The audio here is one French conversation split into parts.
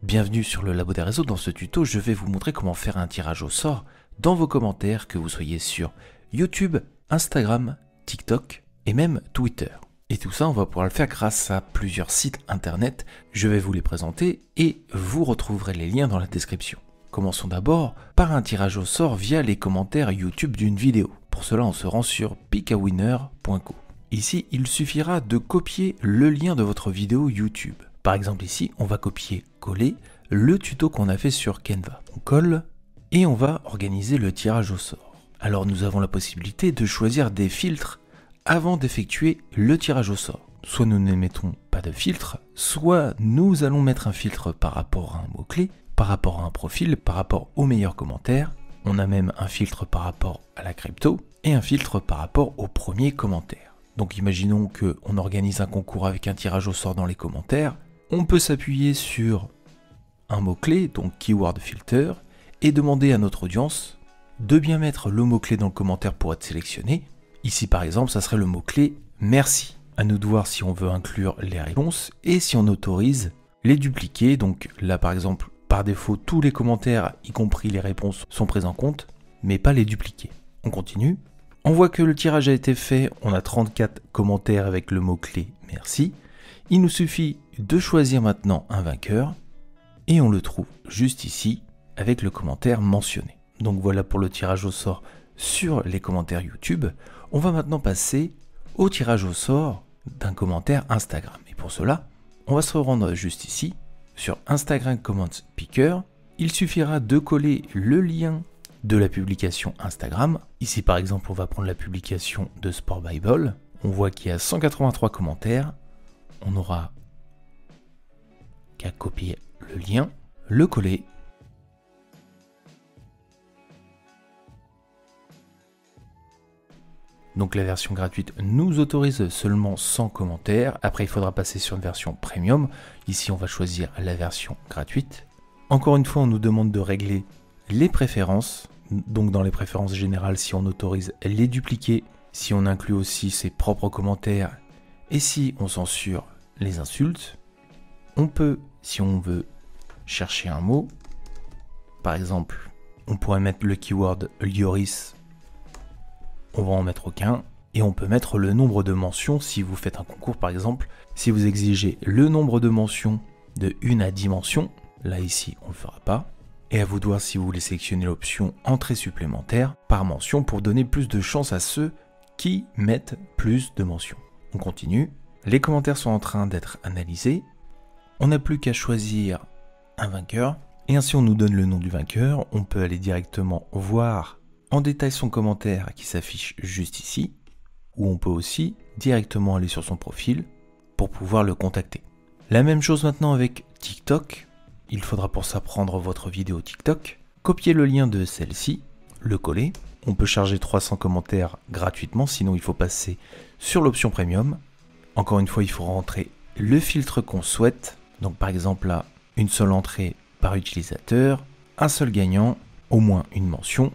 Bienvenue sur le Labo des réseaux. Dans ce tuto, je vais vous montrer comment faire un tirage au sort dans vos commentaires, que vous soyez sur YouTube, Instagram, TikTok et même Twitter. Et tout ça, on va pouvoir le faire grâce à plusieurs sites internet. Je vais vous les présenter et vous retrouverez les liens dans la description. Commençons d'abord par un tirage au sort via les commentaires YouTube d'une vidéo. Pour cela, on se rend sur pickawinner.co. Ici, il suffira de copier le lien de votre vidéo YouTube. Par exemple ici, on va copier-coller le tuto qu'on a fait sur Canva. On colle et on va organiser le tirage au sort. Alors nous avons la possibilité de choisir des filtres avant d'effectuer le tirage au sort. Soit nous ne mettons pas de filtre, soit nous allons mettre un filtre par rapport à un mot-clé, par rapport à un profil, par rapport aux meilleurs commentaires. On a même un filtre par rapport à la crypto et un filtre par rapport aux premiers commentaires. Donc imaginons qu'on organise un concours avec un tirage au sort dans les commentaires. On peut s'appuyer sur un mot-clé, donc keyword filter, et demander à notre audience de bien mettre le mot-clé dans le commentaire pour être sélectionné. Ici par exemple, ça serait le mot-clé merci. À nous de voir si on veut inclure les réponses et si on autorise les dupliquer. Donc là par exemple, par défaut, tous les commentaires, y compris les réponses, sont pris en compte, mais pas les dupliquer. On continue. On voit que le tirage a été fait, on a 34 commentaires avec le mot-clé merci. Il nous suffit de choisir maintenant un vainqueur et on le trouve juste ici avec le commentaire mentionné. Donc voilà pour le tirage au sort sur les commentaires YouTube. On va maintenant passer au tirage au sort d'un commentaire Instagram. Et pour cela, on va se rendre juste ici sur Instagram Comment Picker. Il suffira de coller le lien de la publication Instagram. Ici par exemple, on va prendre la publication de Sport Bible. On voit qu'il y a 183 commentaires. On n'aura qu'à copier le lien, le coller. Donc la version gratuite nous autorise seulement 100 commentaires. Après, il faudra passer sur une version premium. Ici, on va choisir la version gratuite. Encore une fois, on nous demande de régler les préférences. Donc dans les préférences générales, si on autorise les dupliquer, si on inclut aussi ses propres commentaires et si on censure les insultes, on peut, si on veut chercher un mot, par exemple, on pourrait mettre le keyword Lioris, on va en mettre aucun, et on peut mettre le nombre de mentions si vous faites un concours par exemple, si vous exigez le nombre de mentions de 1 à 10 mentions, là ici on ne le fera pas, et à vous de voir si vous voulez sélectionner l'option entrée supplémentaire par mention pour donner plus de chance à ceux qui mettent plus de mentions. On continue. Les commentaires sont en train d'être analysés. On n'a plus qu'à choisir un vainqueur. Et ainsi, on nous donne le nom du vainqueur. On peut aller directement voir en détail son commentaire qui s'affiche juste ici. Ou on peut aussi directement aller sur son profil pour pouvoir le contacter. La même chose maintenant avec TikTok. Il faudra pour ça prendre votre vidéo TikTok, copier le lien de celle-ci, le coller. On peut charger 300 commentaires gratuitement, sinon il faut passer sur l'option premium. Encore une fois, il faut rentrer le filtre qu'on souhaite. Donc par exemple là, une seule entrée par utilisateur, un seul gagnant, au moins une mention,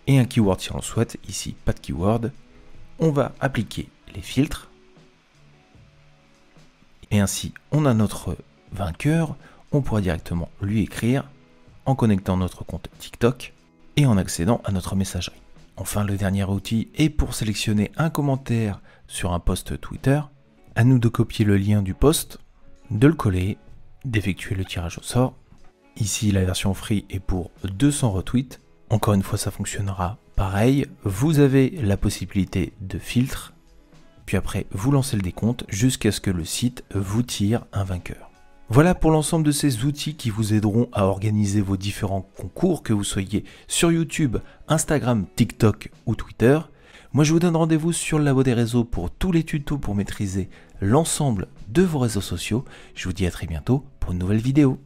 et un keyword si on le souhaite. Ici, pas de keyword. On va appliquer les filtres. Et ainsi, on a notre vainqueur. On pourra directement lui écrire en connectant notre compte TikTok et en accédant à notre messagerie. Enfin, le dernier outil est pour sélectionner un commentaire sur un post Twitter. À nous de copier le lien du post, de le coller, d'effectuer le tirage au sort. Ici, la version free est pour 200 retweets. Encore une fois, ça fonctionnera pareil. Vous avez la possibilité de filtre, puis après, vous lancez le décompte jusqu'à ce que le site vous tire un vainqueur. Voilà pour l'ensemble de ces outils qui vous aideront à organiser vos différents concours, que vous soyez sur YouTube, Instagram, TikTok ou Twitter. Moi, je vous donne rendez-vous sur le Labo des réseaux pour tous les tutos pour maîtriser l'ensemble de vos réseaux sociaux. Je vous dis à très bientôt pour une nouvelle vidéo.